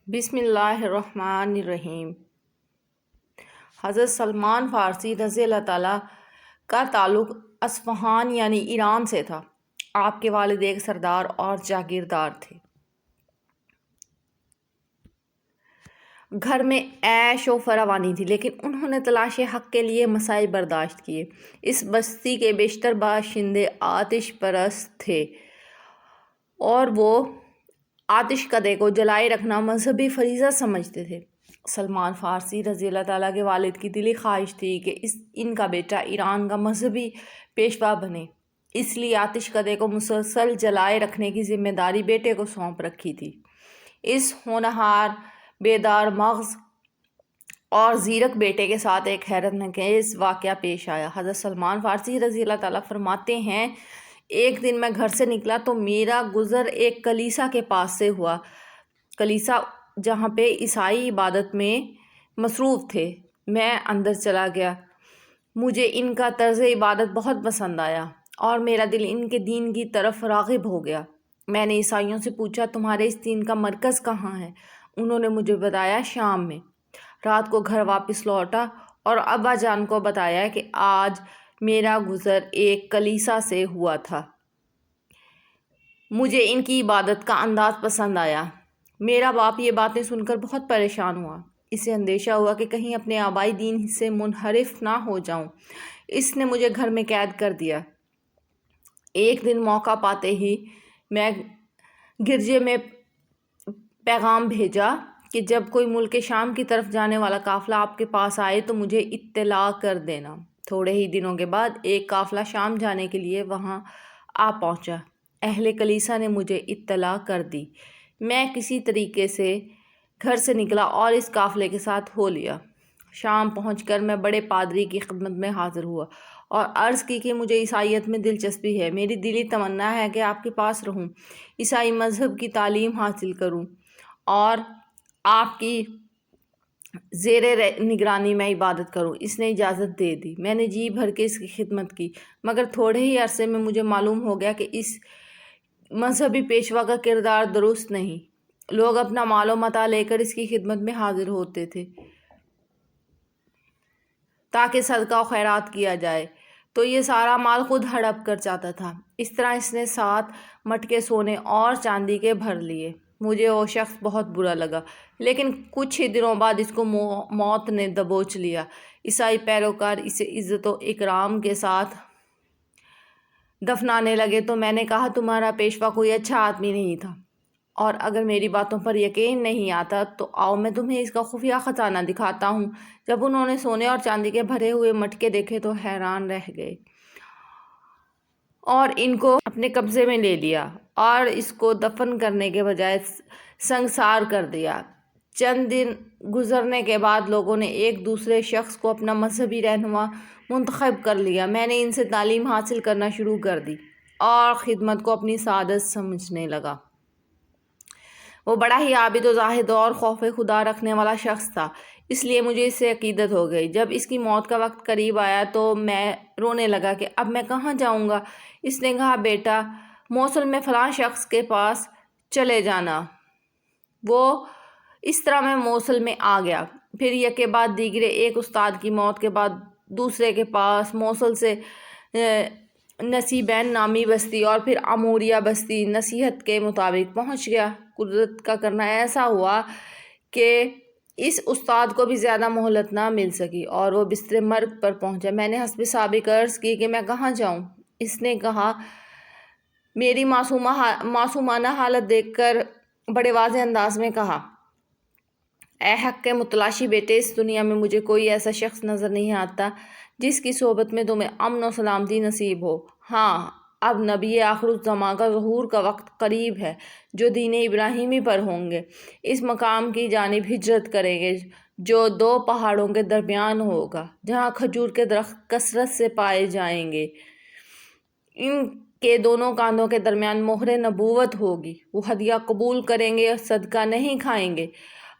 بسم اللہ الرحمن الرحیم۔ حضرت سلمان فارسی رضی اللہ تعالیٰ کا تعلق اصفہان یعنی ایران سے تھا۔ آپ کے والد ایک سردار اور جاگیردار تھے۔ گھر میں عیش و فراوانی تھی، لیکن انہوں نے تلاش حق کے لیے مسائل برداشت کیے۔ اس بستی کے بیشتر باشندے آتش پرست تھے اور وہ آتش کدے کو جلائے رکھنا مذہبی فریضہ سمجھتے تھے۔ سلمان فارسی رضی اللہ تعالیٰ کے والد کی دلی خواہش تھی کہ ان کا بیٹا ایران کا مذہبی پیشوا بنے، اس لیے آتش کدے کو مسلسل جلائے رکھنے کی ذمہ داری بیٹے کو سونپ رکھی تھی۔ اس ہونہار، بیدار مغز اور زیرک بیٹے کے ساتھ ایک حیرت انگیز واقعہ پیش آیا۔ حضرت سلمان فارسی رضی اللہ تعالیٰ فرماتے ہیں، ایک دن میں گھر سے نکلا تو میرا گزر ایک کلیسا کے پاس سے ہوا، کلیسا جہاں پہ عیسائی عبادت میں مصروف تھے۔ میں اندر چلا گیا۔ مجھے ان کا طرز عبادت بہت پسند آیا اور میرا دل ان کے دین کی طرف راغب ہو گیا۔ میں نے عیسائیوں سے پوچھا، تمہارے اس دین کا مرکز کہاں ہے؟ انہوں نے مجھے بتایا، شام میں۔ رات کو گھر واپس لوٹا اور ابا جان کو بتایا کہ آج میرا گزر ایک کلیسا سے ہوا تھا۔ مجھے ان کی عبادت کا انداز پسند آیا۔ میرا باپ یہ باتیں سن کر بہت پریشان ہوا۔ اسے اندیشہ ہوا کہ کہیں اپنے آبائی دین سے منحرف نہ ہو جاؤں۔ اس نے مجھے گھر میں قید کر دیا۔ ایک دن موقع پاتے ہی میں گرجے میں پیغام بھیجا کہ جب کوئی ملک شام کی طرف جانے والا قافلہ آپ کے پاس آئے تو مجھے اطلاع کر دینا۔ تھوڑے ہی دنوں کے بعد ایک قافلہ شام جانے کے لیے وہاں آ پہنچا۔ اہل کلیسا نے مجھے اطلاع کر دی۔ میں کسی طریقے سے گھر سے نکلا اور اس قافلے کے ساتھ ہو لیا۔ شام پہنچ کر میں بڑے پادری کی خدمت میں حاضر ہوا اور عرض کی کہ مجھے عیسائیت میں دلچسپی ہے، میری دلی تمنا ہے کہ آپ کے پاس رہوں، عیسائی مذہب کی تعلیم حاصل کروں اور آپ کی زیر نگرانی میں عبادت کروں۔ اس نے اجازت دے دی۔ میں نے جی بھر کے اس کی خدمت کی، مگر تھوڑے ہی عرصے میں مجھے معلوم ہو گیا کہ اس مذہبی پیشوا کا کردار درست نہیں۔ لوگ اپنا مال و متاع لے کر اس کی خدمت میں حاضر ہوتے تھے تاکہ صدقہ و خیرات کیا جائے، تو یہ سارا مال خود ہڑپ کر جاتا تھا۔ اس طرح اس نے 7 مٹکے سونے اور چاندی کے بھر لیے۔ مجھے وہ شخص بہت برا لگا، لیکن کچھ ہی دنوں بعد اس کو موت نے دبوچ لیا۔ عیسائی پیروکار اسے عزت و اکرام کے ساتھ دفنانے لگے تو میں نے کہا، تمہارا پیشوا کوئی اچھا آدمی نہیں تھا، اور اگر میری باتوں پر یقین نہیں آتا تو آؤ میں تمہیں اس کا خفیہ خزانہ دکھاتا ہوں۔ جب انہوں نے سونے اور چاندی کے بھرے ہوئے مٹکے دیکھے تو حیران رہ گئے اور ان کو اپنے قبضے میں لے لیا اور اس کو دفن کرنے کے بجائے سنگسار کر دیا۔ چند دن گزرنے کے بعد لوگوں نے ایک دوسرے شخص کو اپنا مذہبی رہنما منتخب کر لیا۔ میں نے ان سے تعلیم حاصل کرنا شروع کر دی اور خدمت کو اپنی سعادت سمجھنے لگا۔ وہ بڑا ہی عابد و زاہد اور خوف خدا رکھنے والا شخص تھا، اس لیے مجھے اس سے عقیدت ہو گئی۔ جب اس کی موت کا وقت قریب آیا تو میں رونے لگا کہ اب میں کہاں جاؤں گا۔ اس نے کہا، بیٹا، موصل میں فلاں شخص کے پاس چلے جانا۔ وہ اس طرح میں موصل میں آ گیا۔ پھر یکے بعد دیگرے ایک استاد کی موت کے بعد دوسرے کے پاس، موصل سے نصیبین نامی بستی اور پھر اموریہ بستی نصیحت کے مطابق پہنچ گیا۔ قدرت کا کرنا ایسا ہوا کہ اس استاد کو بھی زیادہ مہلت نہ مل سکی اور وہ بستر مرگ پر پہنچا۔ میں نے حسب سابق عرض کی کہ میں کہاں جاؤں؟ اس نے کہا، میری معصومانہ حالت دیکھ کر بڑے واضح انداز میں کہا، اے حق کے متلاشی بیٹے، اس دنیا میں مجھے کوئی ایسا شخص نظر نہیں آتا جس کی صحبت میں تمہیں امن و سلامتی نصیب ہو۔ ہاں، اب نبی آخر الزماں کا ظہور کا وقت قریب ہے، جو دین ابراہیمی پر ہوں گے، اس مقام کی جانب ہجرت کریں گے جو 2 پہاڑوں کے درمیان ہوگا، جہاں کھجور کے درخت کثرت سے پائے جائیں گے۔ ان کے دونوں کاندھوں کے درمیان مہر نبوت ہوگی۔ وہ ہدیہ قبول کریں گے اور صدقہ نہیں کھائیں گے۔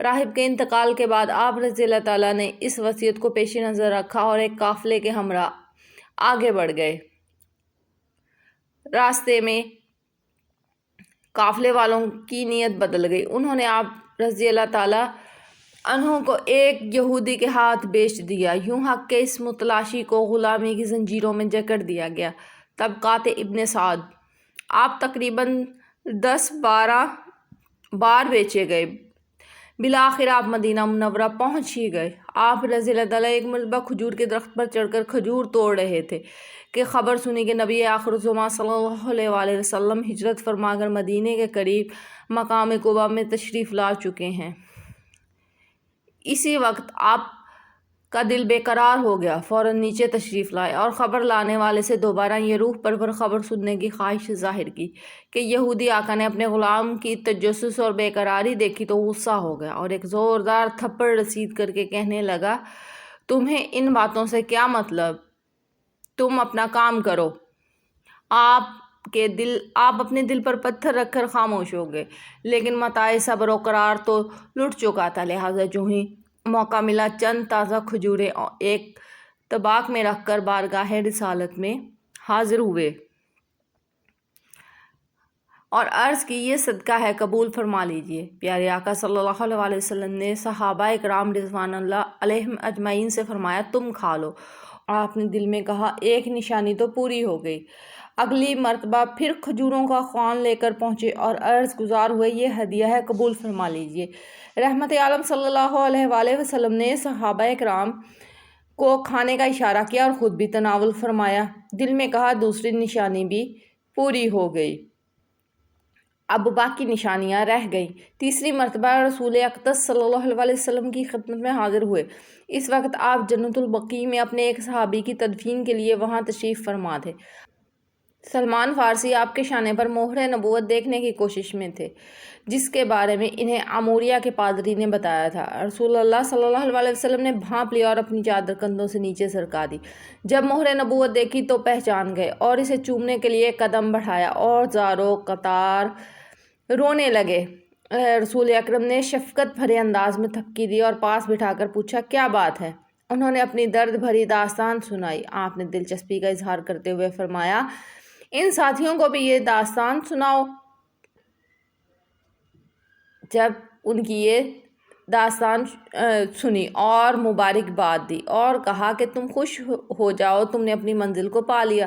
راہب کے انتقال کے بعد آپ رضی اللہ تعالیٰ نے اس وصیت کو پیش نظر رکھا اور ایک قافلے کے ہمراہ آگے بڑھ گئے۔ راستے میں قافلے والوں کی نیت بدل گئی۔ انہوں نے آپ رضی اللہ تعالیٰ عنہ کو ایک یہودی کے ہاتھ بیچ دیا۔ یوں حق کے اس متلاشی کو غلامی کی زنجیروں میں جکڑ دیا گیا۔ طبقات ابن سعد: آپ تقریباً 10-12 بار بیچے گئے۔ بالآخر آپ مدینہ منورہ پہنچ ہی گئے۔ آپ رضی اللہ تعالیٰ ایک مرتبہ کھجور کے درخت پر چڑھ کر کھجور توڑ رہے تھے کہ خبر سنی کہ نبی آخر الزماں صلی اللہ علیہ وآلہ وسلم ہجرت فرما کر مدینے کے قریب مقام قباء میں تشریف لا چکے ہیں۔ اسی وقت آپ کا دل بے قرار ہو گیا، فوراً نیچے تشریف لائے اور خبر لانے والے سے دوبارہ یہ روح پرور خبر سننے کی خواہش ظاہر کی کہ یہودی آقا نے اپنے غلام کی تجسس اور بے قراری دیکھی تو غصہ ہو گیا اور ایک زوردار تھپڑ رسید کر کے کہنے لگا، تمہیں ان باتوں سے کیا مطلب؟ تم اپنا کام کرو۔ آپ اپنے دل پر پتھر رکھ کر خاموش ہو گئے، لیکن متاع صبر و قرار تو لٹ چکا تھا، لہٰذا جو ہی موقع ملا چند تازہ کھجوریں ایک طباق میں رکھ کر بارگاہ رسالت میں حاضر ہوئے اور عرض کی، یہ صدقہ ہے، قبول فرما لیجیے۔ پیارے آقا صلی اللہ علیہ وسلم نے صحابہ اکرام رضوان اللہ علیہم اجمعین سے فرمایا، تم کھا لو۔ اور آپ نے دل میں کہا، ایک نشانی تو پوری ہو گئی۔ اگلی مرتبہ پھر کھجوروں کا خوان لے کر پہنچے اور عرض گزار ہوئے، یہ ہدیہ ہے، قبول فرما لیجیے۔ رحمت عالم صلی اللہ علیہ وآلہ وسلم نے صحابہ اکرام کو کھانے کا اشارہ کیا اور خود بھی تناول فرمایا۔ دل میں کہا، دوسری نشانی بھی پوری ہو گئی، اب باقی نشانیاں رہ گئیں۔ تیسری مرتبہ رسول اقدس صلی اللہ علیہ وسلم کی خدمت میں حاضر ہوئے۔ اس وقت آپ جنت البقیع میں اپنے ایک صحابی کی تدفین کے لیے وہاں تشریف فرما تھے۔ سلمان فارسی آپ کے شانے پر مہر نبوت دیکھنے کی کوشش میں تھے، جس کے بارے میں انہیں عموریہ کے پادری نے بتایا تھا۔ رسول اللہ صلی اللہ علیہ وسلم نے بھانپ لیا اور اپنی چادر کندھوں سے نیچے سرکا دی۔ جب مہر نبوت دیکھی تو پہچان گئے اور اسے چومنے کے لیے قدم بڑھایا اور زاروں قطار رونے لگے۔ رسول اکرم نے شفقت بھرے انداز میں تھپکی دی اور پاس بٹھا کر پوچھا، کیا بات ہے؟ انہوں نے اپنی درد بھری داستان سنائی۔ آپ نے دلچسپی کا اظہار کرتے ہوئے فرمایا، ان ساتھیوں کو بھی یہ داستان سناؤ۔ جب ان کی یہ داستان سنی اور مبارکباد دی اور کہا کہ تم خوش ہو جاؤ، تم نے اپنی منزل کو پا لیا۔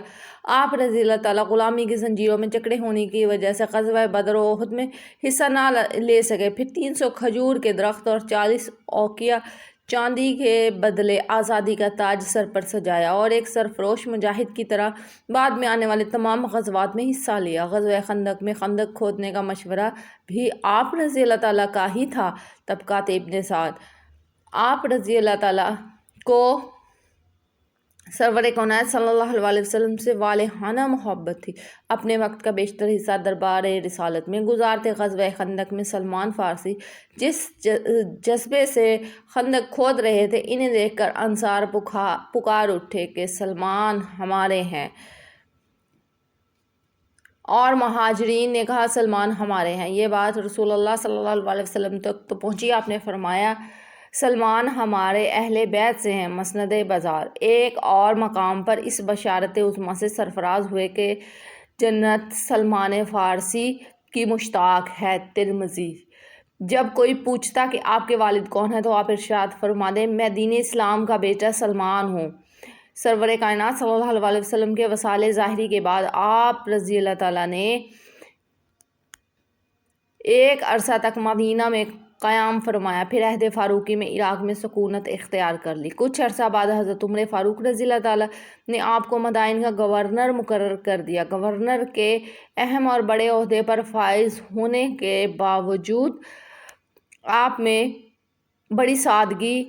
آپ رضی اللہ تعالیٰ غلامی کی زنجیروں میں جکڑے ہونے کی وجہ سے غزوہ بدر و احد میں حصہ نہ لے سکے۔ پھر 300 کھجور کے درخت اور 40 اوقیہ چاندی کے بدلے آزادی کا تاج سر پر سجایا اور ایک سرفروش مجاہد کی طرح بعد میں آنے والے تمام غزوات میں حصہ لیا۔ غزوہ خندق میں خندق کھودنے کا مشورہ بھی آپ رضی اللہ تعالیٰ کا ہی تھا۔ طبقات ابن سعد: آپ رضی اللہ تعالیٰ کو سرور کائنات صلی اللہ علیہ وسلم سے والہانہ محبت تھی۔ اپنے وقت کا بیشتر حصہ دربار رسالت میں گزارتے۔ غزوہ خندق میں سلمان فارسی جس جذبے سے خندق کھود رہے تھے، انہیں دیکھ کر انصار پکار اٹھے کہ سلمان ہمارے ہیں، اور مہاجرین نے کہا سلمان ہمارے ہیں۔ یہ بات رسول اللہ صلی اللہ علیہ وسلم تک تو پہنچی۔ آپ نے فرمایا، سلمان ہمارے اہل بیت سے ہیں۔ مسند بازار۔ ایک اور مقام پر اس بشارت عظمیٰ سے سرفراز ہوئے کہ جنت سلمان فارسی کی مشتاق ہے۔ ترمذی۔ جب کوئی پوچھتا کہ آپ کے والد کون ہیں تو آپ ارشاد فرما دیں، میں دین اسلام کا بیٹا سلمان ہوں۔ سرور کائنات صلی اللہ علیہ وسلم کے وصال ظاہری کے بعد آپ رضی اللہ تعالیٰ نے ایک عرصہ تک مدینہ میں قیام فرمایا، پھر عہد فاروقی میں عراق میں سکونت اختیار کر لی۔ کچھ عرصہ بعد حضرت عمر فاروق رضی اللہ تعالیٰ نے آپ کو مدائن کا گورنر مقرر کر دیا۔ گورنر کے اہم اور بڑے عہدے پر فائز ہونے کے باوجود آپ میں بڑی سادگی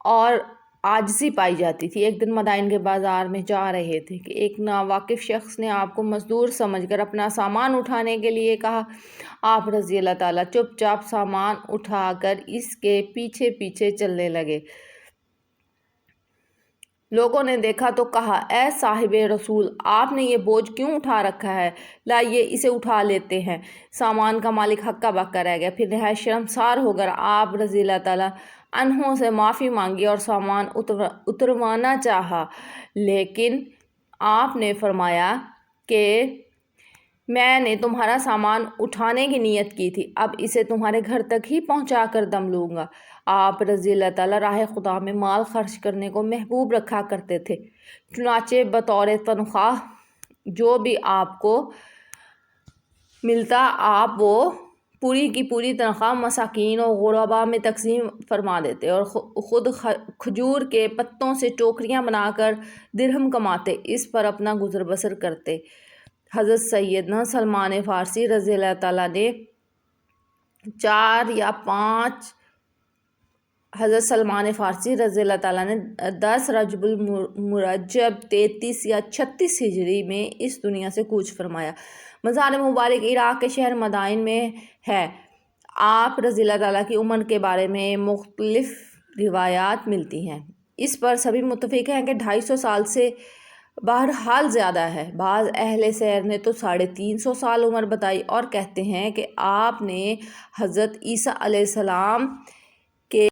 اور عاجزی پائی جاتی تھی۔ ایک دن مدائن کے بازار میں جا رہے تھے کہ ایک ناواقف شخص نے آپ کو مزدور سمجھ کر اپنا سامان اٹھانے کے لیے کہا۔ آپ رضی اللہ تعالیٰ چپ چاپ سامان اٹھا کر اس کے پیچھے پیچھے چلنے لگے۔ لوگوں نے دیکھا تو کہا، اے صاحب رسول، آپ نے یہ بوجھ کیوں اٹھا رکھا ہے؟ لائیے اسے اٹھا لیتے ہیں۔ سامان کا مالک ہکا بکا رہ گیا۔ پھر نہایت شرمسار ہو کر آپ رضی اللہ تعالیٰ عنہ سے معافی مانگی اور سامان اتروانا چاہا، لیکن آپ نے فرمایا کہ میں نے تمہارا سامان اٹھانے کی نیت کی تھی، اب اسے تمہارے گھر تک ہی پہنچا کر دم لوں گا۔ آپ رضی اللہ تعالیٰ راہ خدا میں مال خرچ کرنے کو محبوب رکھا کرتے تھے، چنانچہ بطور تنخواہ جو بھی آپ کو ملتا آپ وہ پوری کی پوری تنخواہ مساکین اور غرباء میں تقسیم فرما دیتے اور خود کھجور کے پتوں سے ٹوکریاں بنا کر درہم کماتے، اس پر اپنا گزر بسر کرتے۔ حضرت سیدنا سلمان فارسی رضی اللہ تعالیٰ نے 10 رجب المرجب 33 یا 36 ہجری میں اس دنیا سے کوچ فرمایا۔ مزار مبارک عراق کے شہر مدائن میں ہے۔ آپ رضی اللہ تعالیٰ کی عمر کے بارے میں مختلف روایات ملتی ہیں، اس پر سبھی متفق ہیں کہ 250 سال سے بہرحال زیادہ ہے۔ بعض اہل سیر نے تو 350 سال عمر بتائی اور کہتے ہیں کہ آپ نے حضرت عیسیٰ علیہ السلام